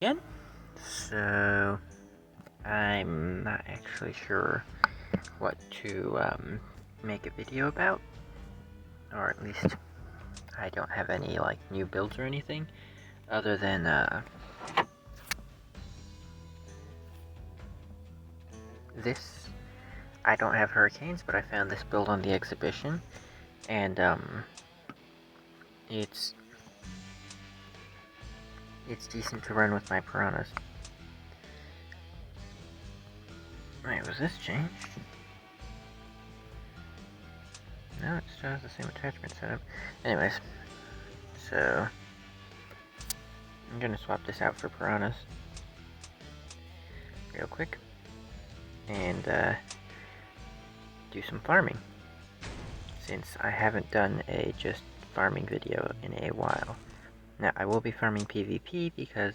Again? So, I'm not actually sure what to make a video about, or at least I don't have any like new builds or anything, other than this. I don't have hurricanes, but I found this build on the exhibition, and it's decent to run with my piranhas. Wait, was this changed? No, it still has the same attachment setup. Anyways, so I'm gonna swap this out for piranhas real quick and do some farming, since I haven't done a just farming video in a while. Now, I will be farming PvP because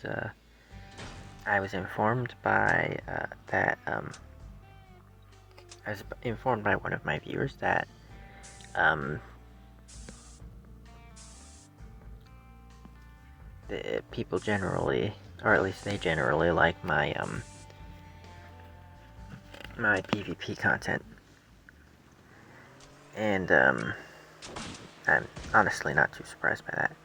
I was informed by one of my viewers that the people generally, or at least they generally, like my my PvP content, and I'm honestly not too surprised by that.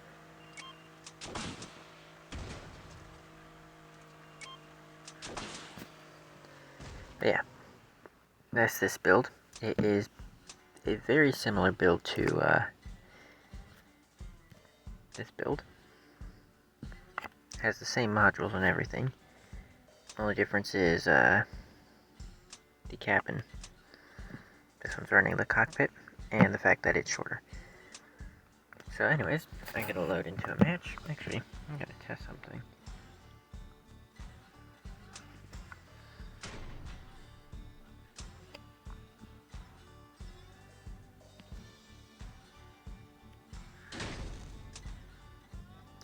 But yeah, that's this build. It is a very similar build to this build. Has the same modules and everything. Only difference is the cabin. This one's running the cockpit, and the fact that it's shorter. So anyways, I'm gonna load into a match. Actually, I'm gonna test something.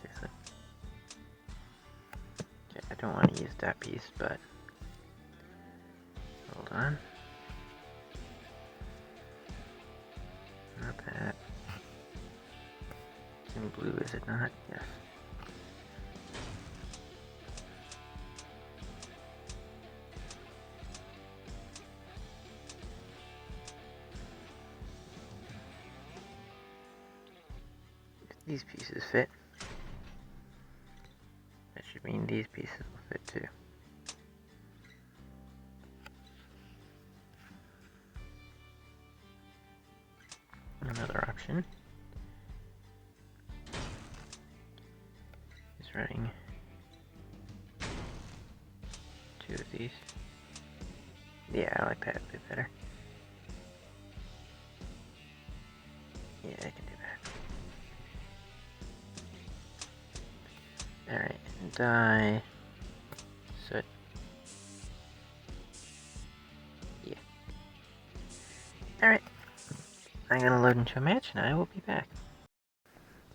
Seriously. Okay, I don't want to use that piece, but hold on. Not that. It's in blue, is it not? Yes. If these pieces fit, that should mean these pieces will fit too. Another option is running two of these. Yeah, I like that a bit better. Yeah, I can do that. Alright, dye, soot. Yeah. Alright, I'm gonna load into a match and I will be back.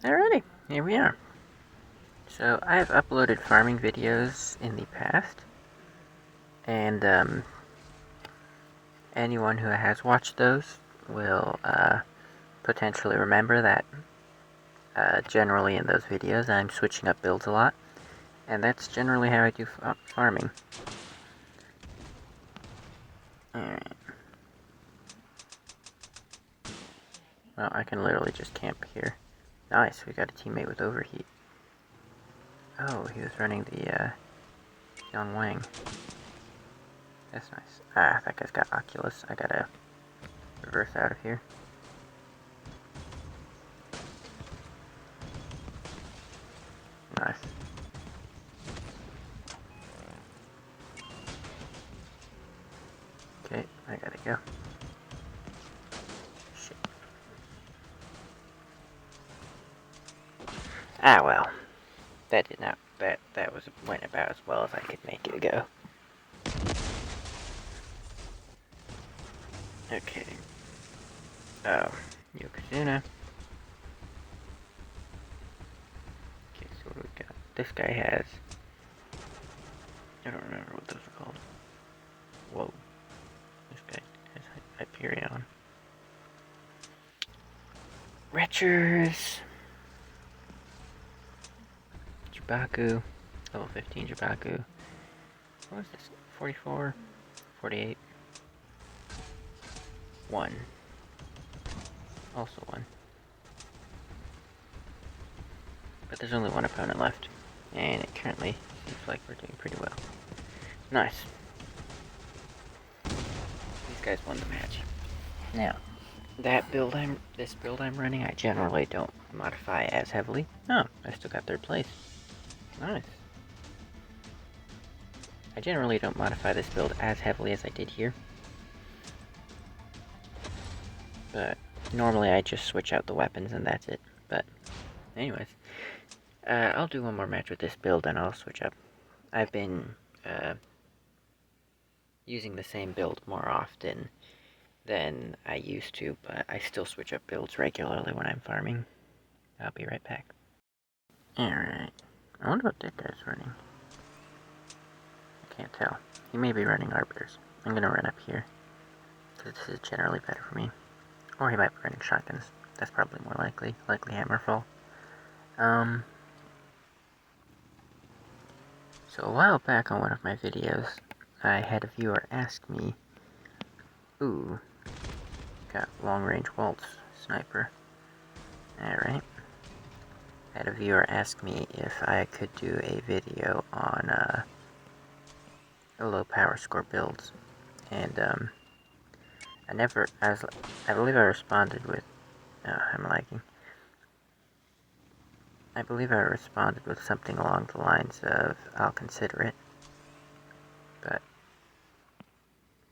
Alrighty, here we are. So, I've uploaded farming videos in the past, and anyone who has watched those will potentially remember that generally in those videos I'm switching up builds a lot, and that's generally how I do farming. Alright. Well, I can literally just camp here. Nice, we got a teammate with overheat. Oh, he was running the Young Wang. That's nice. Ah, that guy's got Oculus. I gotta reverse out of here. Nice. Okay, I gotta go. Shit. Ah, well. That did not, that went about as well as I could make it go. Okay. Oh, Yokozuna. Okay, so what do we got? This guy has, I don't remember what those are called. Whoa. This guy has Hyperion. Retchers. Chubaku. Level 15 Jabaku. What was this? 44? 48? 1. Also 1. But there's only one opponent left. And it currently seems like we're doing pretty well. Nice. These guys won the match. Now, this build I'm running, I generally don't modify as heavily. Oh, I still got 3rd place. Nice. I generally don't modify this build as heavily as I did here. But normally I just switch out the weapons and that's it. But anyways, I'll do one more match with this build and I'll switch up. I've been using the same build more often than I used to, but I still switch up builds regularly when I'm farming. I'll be right back. Alright, I wonder what that guy's running. I can't tell. He may be running Arbiters. I'm gonna run up here, because this is generally better for me. Or he might be running shotguns. That's probably more likely. Likely Hammerfall. So a while back on one of my videos, I had a viewer ask me, ooh, got long-range waltz sniper. Alright. I had a viewer ask me if I could do a video on low power score builds. And I believe I responded with, I'm lagging. I believe I responded with something along the lines of, I'll consider it. But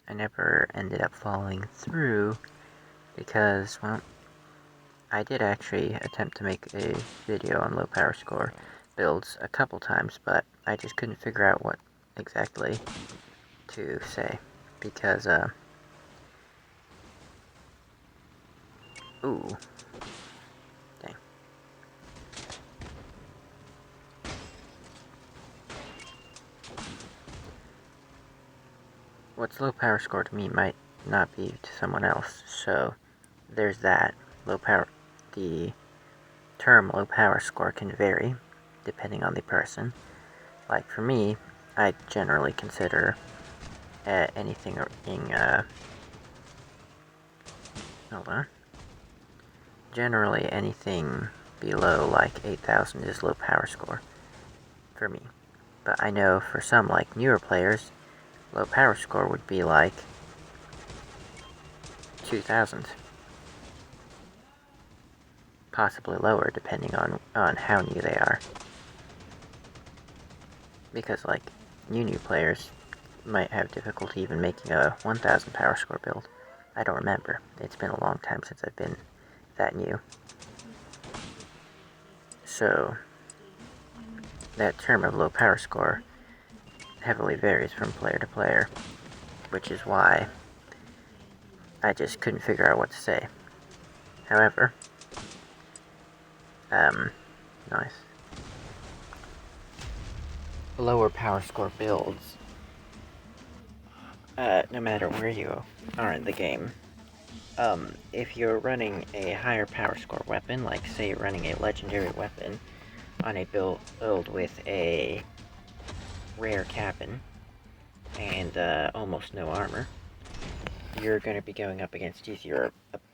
I never ended up following through because, well, I did actually attempt to make a video on low power score builds a couple times, but I just couldn't figure out what exactly to say because, ooh, dang. What's low power score to me might not be to someone else, so there's that. The term low power score can vary depending on the person. Like for me, I generally consider anything being, hold on. Generally anything below like 8,000 is low power score for me. But I know for some like newer players, low power score would be like 2,000. Possibly lower depending on how new they are. Because like new players might have difficulty even making a 1,000 power score build. I don't remember. It's been a long time since I've been that new. So that term of low power score heavily varies from player to player, which is why I just couldn't figure out what to say. However, nice. Lower power score builds, no matter where you are in the game, if you're running a higher power score weapon, like say you're running a legendary weapon on a build with a rare cabin and almost no armor, you're going to be going up against easier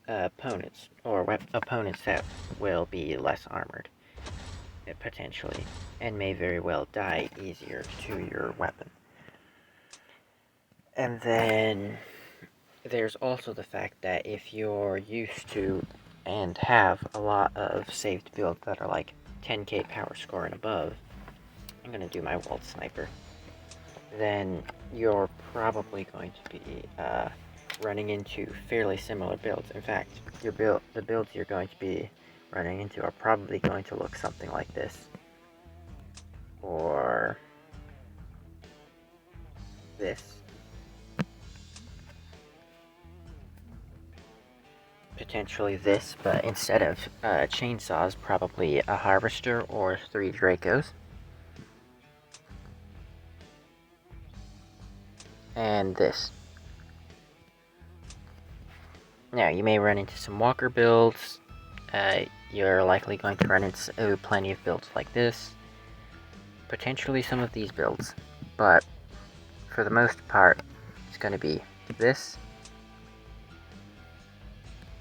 opponents, or opponents that will be less armored, potentially, and may very well die easier to your weapon. And then there's also the fact that if you're used to and have a lot of saved builds that are like 10k power score and above, I'm going to do my Waltz Sniper, then you're probably going to be running into fairly similar builds. In fact, the builds you're going to be running into are probably going to look something like this. Or this. Potentially this, but instead of chainsaws, probably a harvester or 3 Dracos. And this. Now, you may run into some walker builds. You're likely going to run into plenty of builds like this. potentially some of these builds, but for the most part, it's going to be this,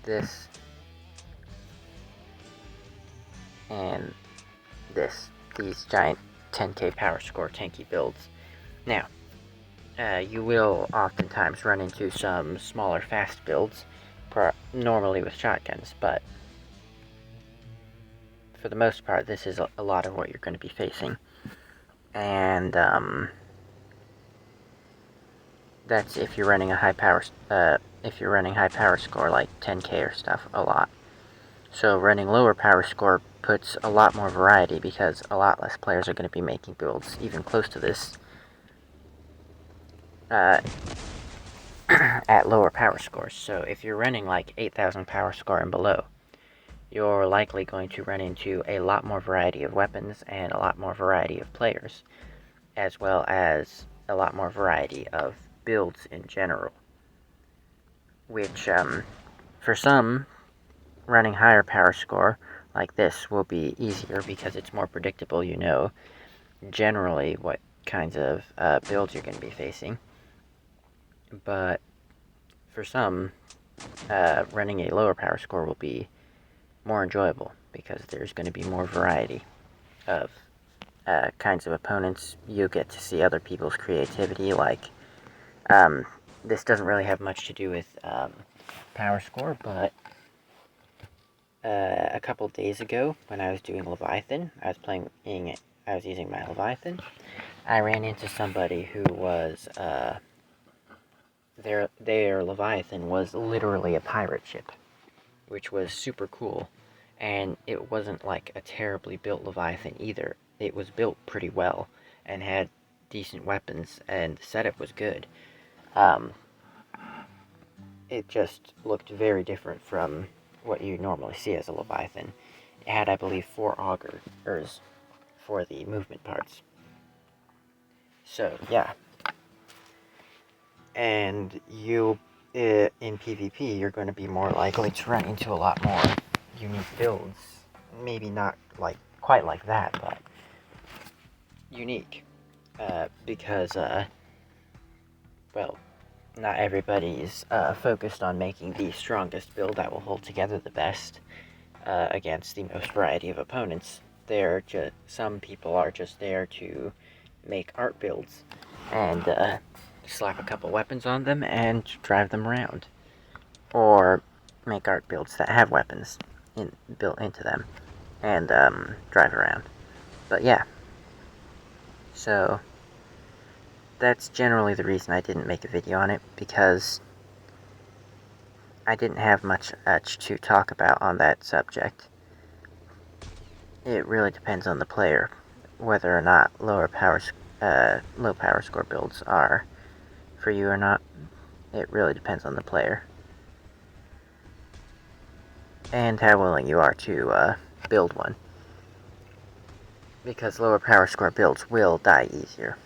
this, and this. These giant 10k power score tanky builds. Now, you will oftentimes run into some smaller fast builds, normally with shotguns, but for the most part, this is a lot of what you're going to be facing. And that's if you're running a high power score like 10k or stuff a lot. So running lower power score puts a lot more variety because a lot less players are going to be making builds even close to this at lower power scores. So if you're running like 8,000 power score and below, you're likely going to run into a lot more variety of weapons and a lot more variety of players, as well as a lot more variety of builds in general. Which, for some, running higher power score like this will be easier because it's more predictable. You know generally what kinds of builds you're going to be facing. But for some, running a lower power score will be more enjoyable because there's going to be more variety of kinds of opponents. You get to see other people's creativity. Like, this doesn't really have much to do with power score, but a couple days ago when I was doing Leviathan, I was using my Leviathan. I ran into somebody who was their Leviathan was literally a pirate ship, which was super cool. And it wasn't like a terribly built Leviathan either. It was built pretty well and had decent weapons, and the setup was good. It just looked very different from what you normally see as a Leviathan. It had, I believe, 4 augers for the movement parts. So, yeah. And you, in PvP, you're going to be more likely to run into a lot more unique builds. Maybe not like quite like that, but unique. Because, well, not everybody's focused on making the strongest build that will hold together the best against the most variety of opponents. Some people are just there to make art builds and slap a couple weapons on them and drive them around, or make art builds that have weapons built into them and drive around. But yeah, so that's generally the reason I didn't make a video on it, because I didn't have much to talk about on that subject. It really depends on the player, whether or not low power score builds are for you or not. It really depends on the player. And how willing you are to build one. Because lower power score builds will die easier.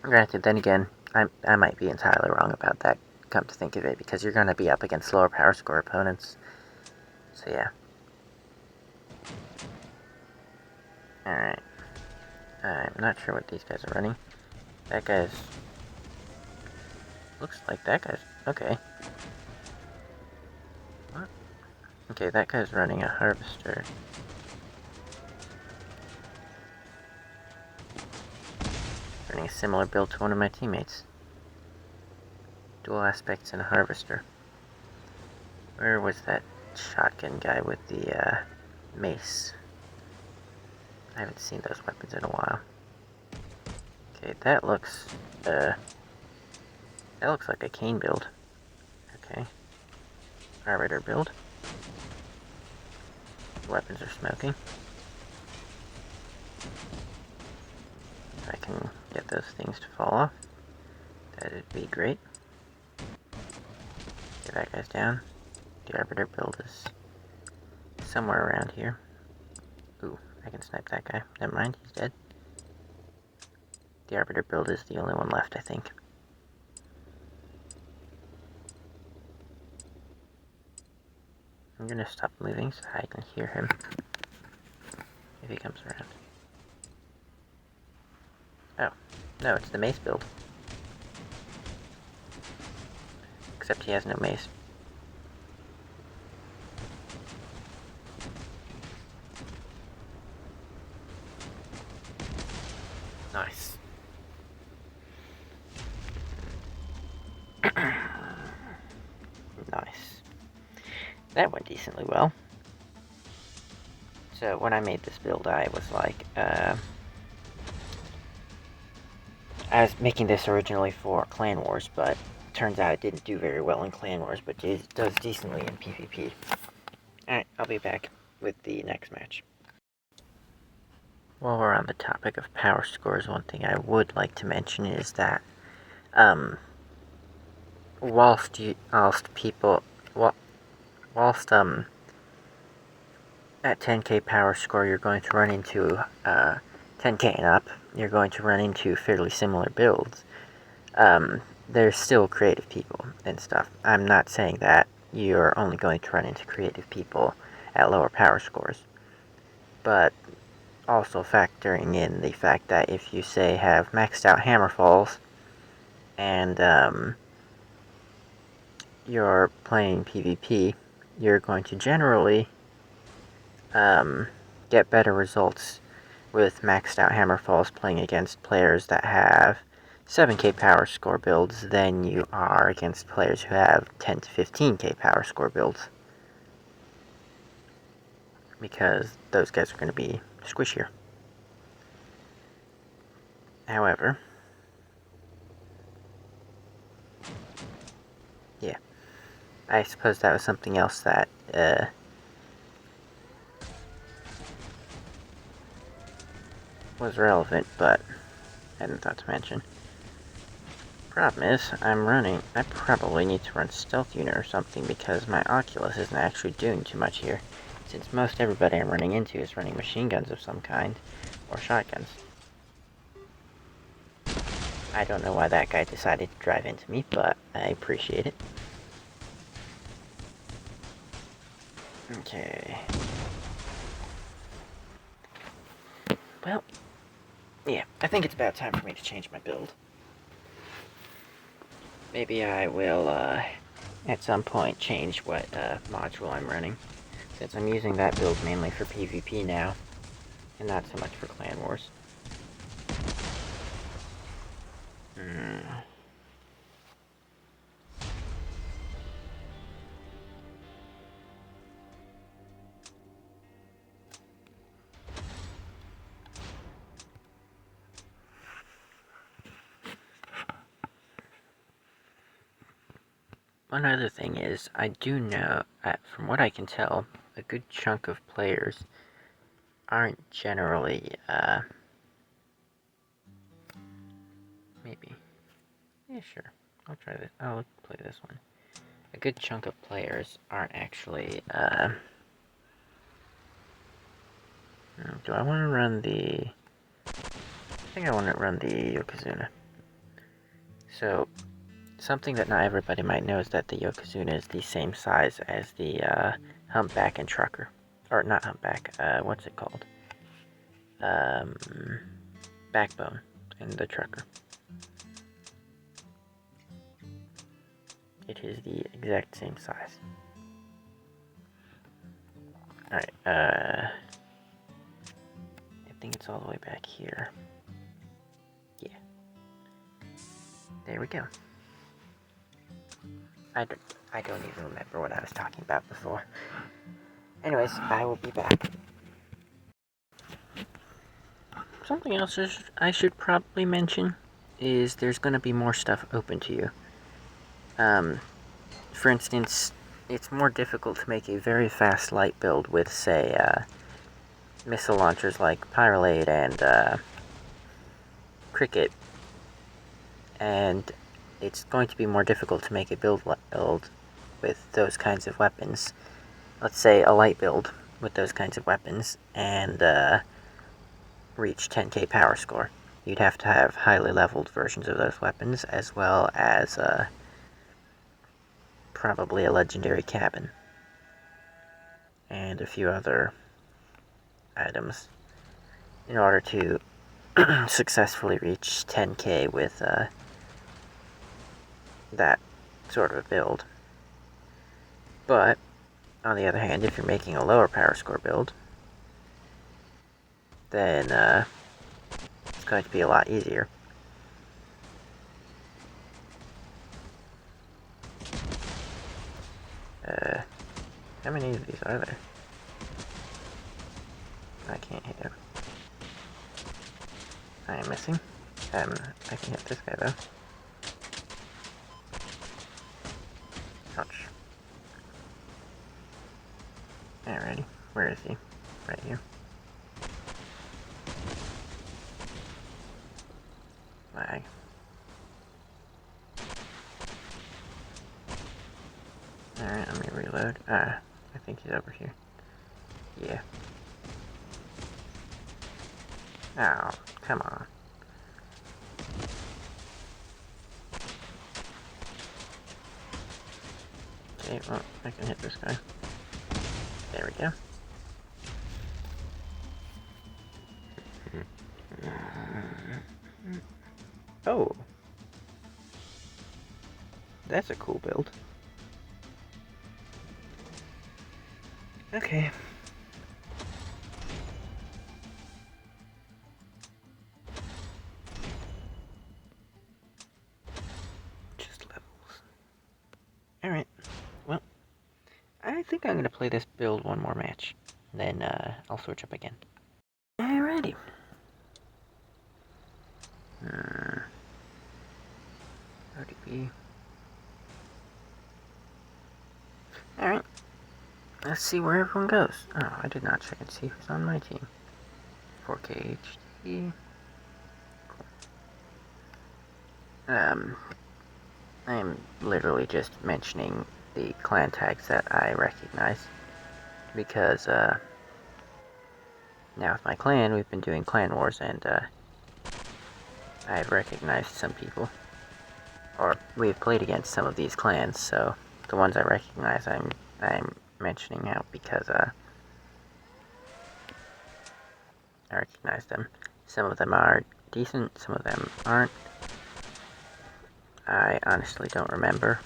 Granted, then again, I might be entirely wrong about that, come to think of it, because you're going to be up against lower power score opponents. So yeah. Alright. I'm not sure what these guys are running. That guy's... looks like that guy's... okay. What? Okay, that guy's running a harvester. Running a similar build to one of my teammates. Dual aspects and a harvester. Where was that shotgun guy with the mace? I haven't seen those weapons in a while. Okay, that looks like a cane build. Okay. Arbiter build. Weapons are smoking. If I can get those things to fall off, that'd be great. Okay, that guy's down. The Arbiter build is somewhere around here. Ooh, I can snipe that guy. Never mind, he's dead. The Arbiter build is the only one left, I think. I'm gonna stop moving so I can hear him. he comes around. Oh, no, it's the mace build. Except he has no mace. Nice. Nice. That went decently well. So when I made this build, I was like, I was making this originally for Clan Wars, but turns out it didn't do very well in Clan Wars, but it does decently in PvP. Alright, I'll be back with the next match. While we're on the topic of power scores, one thing I would like to mention is that, whilst at 10k power score, you're going to run into, 10k and up, you're going to run into fairly similar builds. There's still creative people and stuff. I'm not saying that you're only going to run into creative people at lower power scores, but also factoring in the fact that if you, say, have maxed out hammer falls, and, you're playing PvP, you're going to generally, get better results with maxed out hammer falls playing against players that have 7k power score builds than you are against players who have 10 to 15k power score builds. Because those guys are going to be squishier. However, yeah, I suppose that was something else that, was relevant, but I hadn't thought to mention. Problem is, I probably need to run Stealth Unit or something because my Oculus isn't actually doing too much here, since most everybody I'm running into is running machine guns of some kind, or shotguns. I don't know why that guy decided to drive into me, but I appreciate it. Okay. Well, yeah, I think it's about time for me to change my build. Maybe I will, at some point change what, module I'm running, since I'm using that build mainly for PvP now, and not so much for Clan Wars. One other thing is, I do know, from what I can tell, a good chunk of players aren't generally, maybe. Yeah, sure. I'll try this. I'll play this one. A good chunk of players aren't actually, do I want to run the... I think I want to run the Yokozuna. So, something that not everybody might know is that the Yokozuna is the same size as the, Humpback and Trucker. Or, not Humpback, what's it called? Backbone and the Trucker. It is the exact same size. Alright, I think it's all the way back here. Yeah. There we go. I don't even remember what I was talking about before. Anyways, I will be back. Something else I should probably mention is there's going to be more stuff open to you. For instance, it's more difficult to make a very fast light build with, say, missile launchers like Pyrolade and, Cricket. And it's going to be more difficult to make a build with those kinds of weapons. Let's say a light build with those kinds of weapons, and, reach 10k power score. You'd have to have highly leveled versions of those weapons, as well as, probably a legendary cabin. And a few other items. in order to successfully reach 10k with that sort of a build. But, on the other hand, if you're making a lower power score build, then it's going to be a lot easier. How many of these are there? I can't hit him. I am missing. I can hit this guy though. Ouch. Alrighty. Where is he? Right here. Lag. Alright, let me reload. I think he's over here. Yeah. Oh, come on. Okay, well, I can hit this guy. There we go. Oh. That's a cool build. Okay. Just levels. Alright. Well, I think I'm going to play this build one more match. Then I'll switch up again. Alrighty. ODB. Alright. Let's see where everyone goes. Oh, I did not check and see who's on my team. 4K HD. Cool. I am literally just mentioning the clan tags that I recognize. Because, now with my clan, we've been doing clan wars, and, I've recognized some people. Or, we've played against some of these clans, so the ones I recognize, I'm mentioning out because, I recognize them. Some of them are decent, some of them aren't. I honestly don't remember.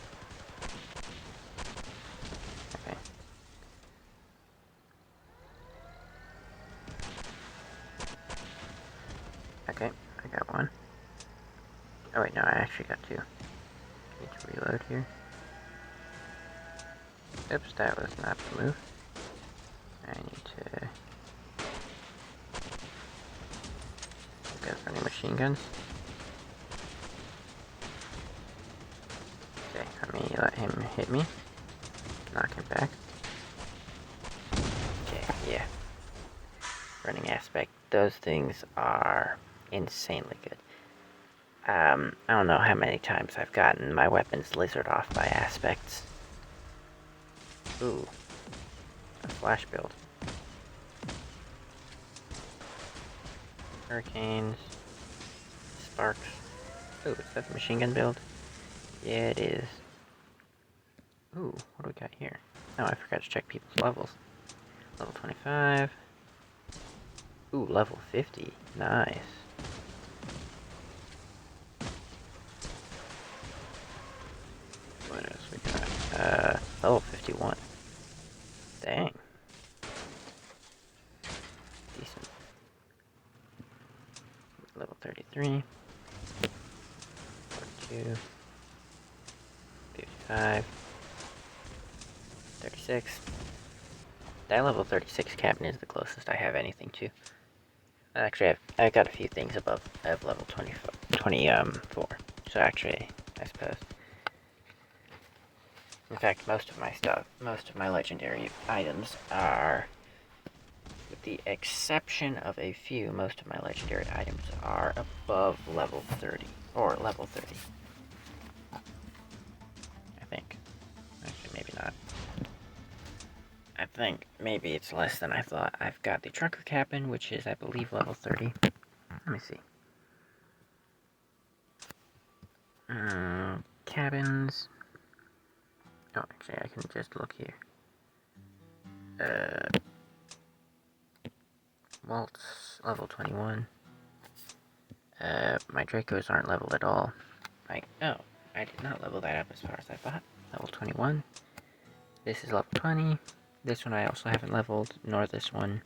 Okay. Okay, I got one. Oh wait, no, I actually got two. Need to reload here. Oops, that was not the move. I need to go for any machine guns. Okay, let me let him hit me. Knock him back. Okay, yeah. Running aspect. Those things are insanely good. I don't know how many times I've gotten my weapons lizard off by aspects. Ooh. A flash build. Hurricanes. Sparks. Ooh, is that the machine gun build? Yeah, it is. Ooh, what do we got here? Oh, I forgot to check people's levels. Level 25. Ooh, level 50. Nice. What else we got? Level 51. Dang. Decent. Level 33. 42. 55. 36. That level 36 captain is the closest I have anything to. Actually, I've got a few things above. I have level 24. So actually, I suppose. In fact, most of my stuff, most of my legendary items are, with the exception of a few, most of my legendary items are above level 30, or level 30. I think. Actually, maybe not. I think maybe it's less than I thought. I've got the trucker cabin, which is, I believe, level 30. Let me see. Cabins. Oh, actually, I can just look here. Waltz, level 21. My Dracos aren't leveled at all. Oh, I did not level that up as far as I thought. Level 21. This is level 20. This one I also haven't leveled, nor this one.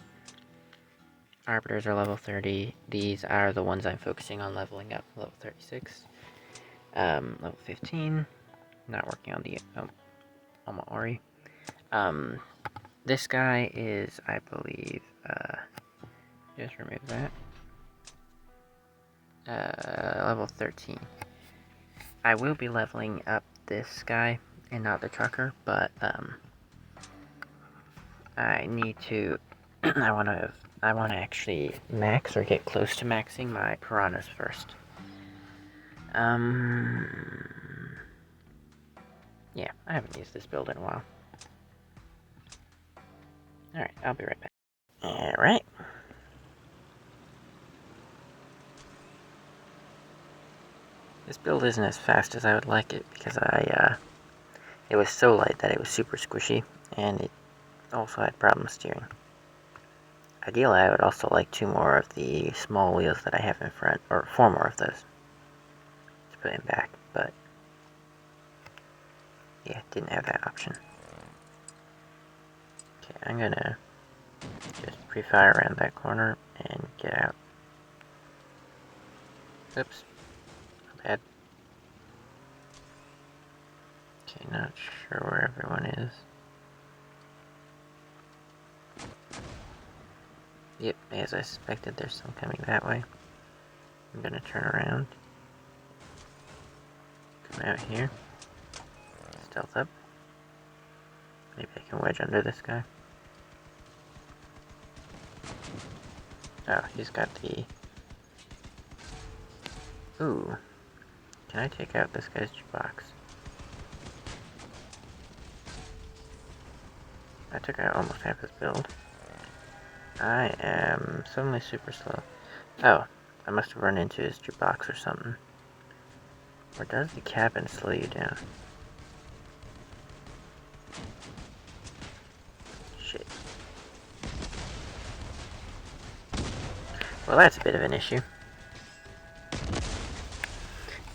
Arbiters are level 30. These are the ones I'm focusing on leveling up. Level 36. Level 15. Not working on the Alma Ori. This guy is, I believe, just remove that. Level 13. I will be leveling up this guy and not the trucker, but, I need to, I want to actually max or get close to maxing my piranhas first. Yeah, I haven't used this build in a while. Alright, I'll be right back. Alright. This build isn't as fast as I would like it because it was so light that it was super squishy, and it also had problem steering. Ideally, I would also like 2 more of the small wheels that I have in front, or 4 more of those to put in back, but yeah, didn't have that option. Okay, I'm gonna just pre-fire around that corner and get out. Oops, bad. Okay, not sure where everyone is. Yep, as I suspected, there's some coming that way. I'm gonna turn around. Come out here. Stealth up. Maybe I can wedge under this guy. Oh, he's got the... Ooh. Can I take out this guy's jukebox? I took out almost half his build. I am suddenly super slow. Oh, I must have run into his jukebox or something. Or does the cabin slow you down? Shit. Well, that's a bit of an issue.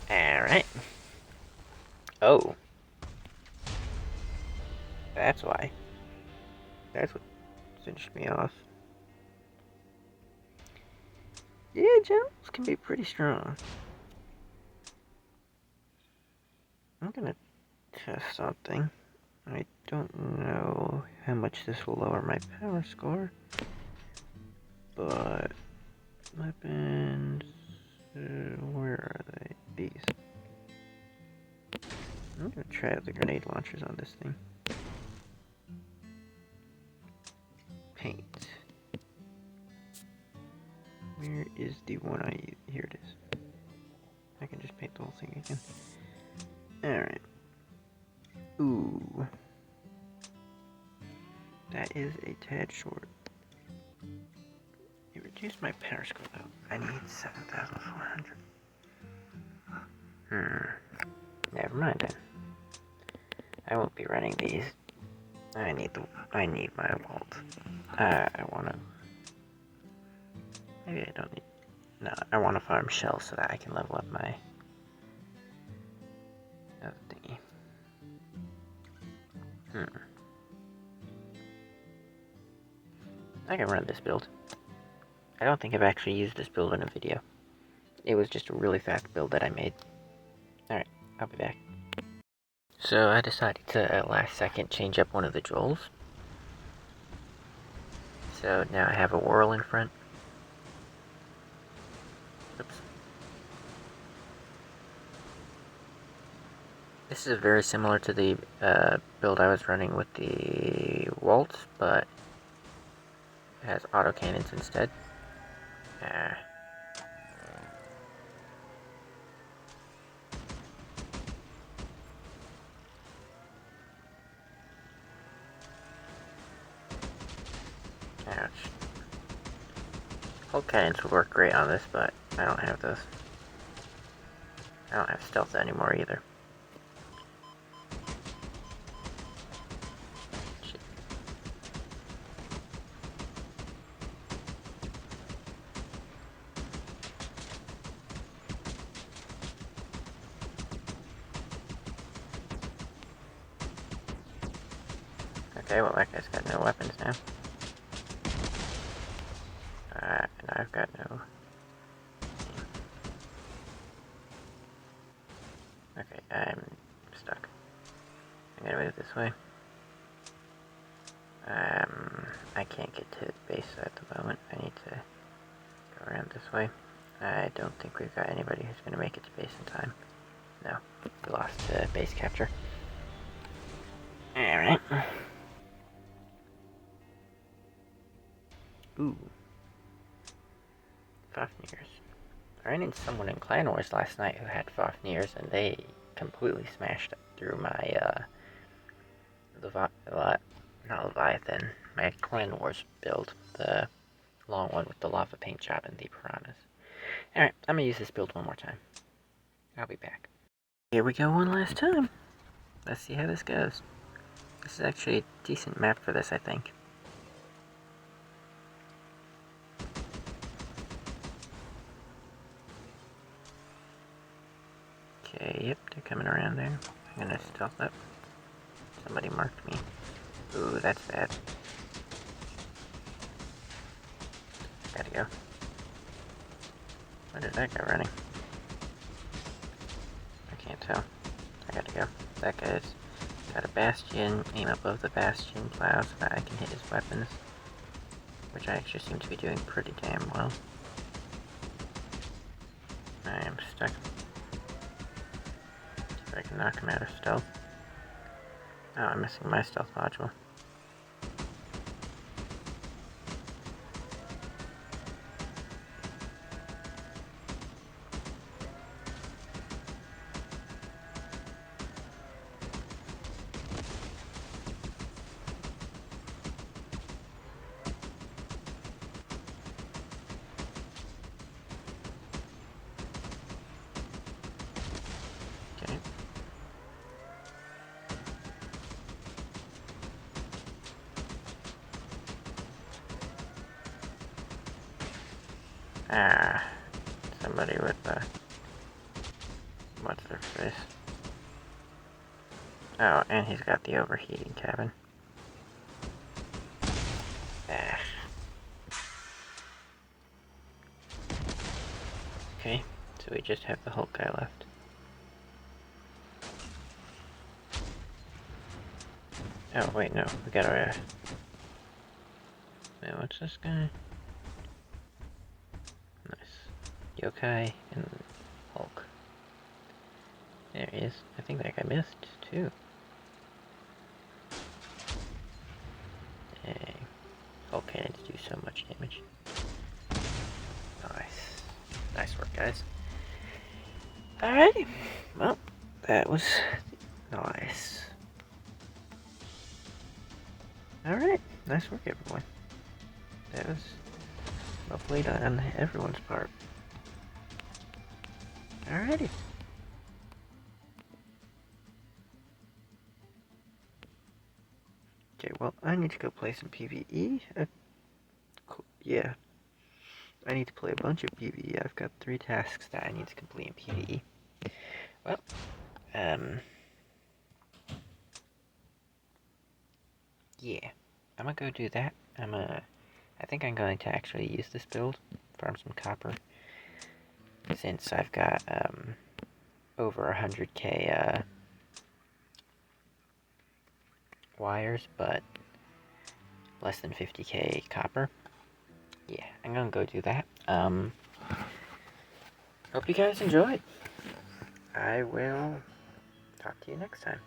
Alright. Oh. That's why. That's what finished me off. Yeah, generals can be pretty strong. I'm gonna test something. I don't know how much this will lower my power score, but weapons, where are they? These. I'm gonna try out the grenade launchers on this thing. Paint. Where is the one I use? Here it is. I can just paint the whole thing again. Alright. Ooh. That is a tad short. It reduced my power score though. I need 7,400. Never mind then. I won't be running these. I need my vault. I wanna... Maybe I don't need... No, I wanna farm shells so that I can level up my... other thingy. I can run this build. I don't think I've actually used this build in a video. It was just a really fast build that I made. Alright, I'll be back. So I decided to, at last second, change up one of the Joels. So now I have a whirl in front. Oops. This is very similar to the build I was running with the Waltz, but it has autocannons instead. Ouch. Hull cannons would work great on this, but I don't have those. I don't have stealth anymore either. Shit. Okay, well that guy's got no weapons now. And I've got no... Okay, I'm stuck. I'm gonna move this way. I can't get to the base at the moment. I need to go around this way. I don't think we've got anybody who's gonna make it to base in time. No, we lost base capture. Alright. Ooh. Fafnirs. I ran into someone in Clan Wars last night who had Fafnirs, and they completely smashed through my, not Leviathan, my Clan Wars build. The long one with the lava paint job and the piranhas. Alright, I'm gonna use this build one more time. I'll be back. Here we go one last time. Let's see how this goes. This is actually a decent map for this, I think. Okay, yep, they're coming around there. I'm gonna stealth up. Somebody marked me. Ooh, that's bad. Gotta go. Where is that guy running? I can't tell. I gotta go. That guy's got a bastion. Aim above the bastion plow so that I can hit his weapons. Which I actually seem to be doing pretty damn well. I am stuck. See if I can knock him out of stealth. Oh, I'm missing my stealth module. Okay. Ah, somebody with what's their face? Oh, and he's got the overheating cabin. Ah. Okay, so we just have the Hulk guy left. Oh, wait, no, we got our, wait, what's this guy? Nice. Yokai and Hulk. There he is. I think that guy missed, too. Dang. Hulk cannons do so much damage. Nice. Nice work, guys. Alrighty. Well, that was nice. Alright. Nice work, everyone. That was well played on everyone's part. Alrighty. Okay, well, I need to go play some PvE. Cool. Yeah. I need to play a bunch of PvE. I've got 3 tasks that I need to complete in PvE. Well, yeah. I'm gonna go do that. I think I'm going to actually use this build, farm some copper, since I've got, over 100k, wires, but less than 50k copper. Yeah, I'm gonna go do that. Hope you guys enjoyed. I will talk to you next time.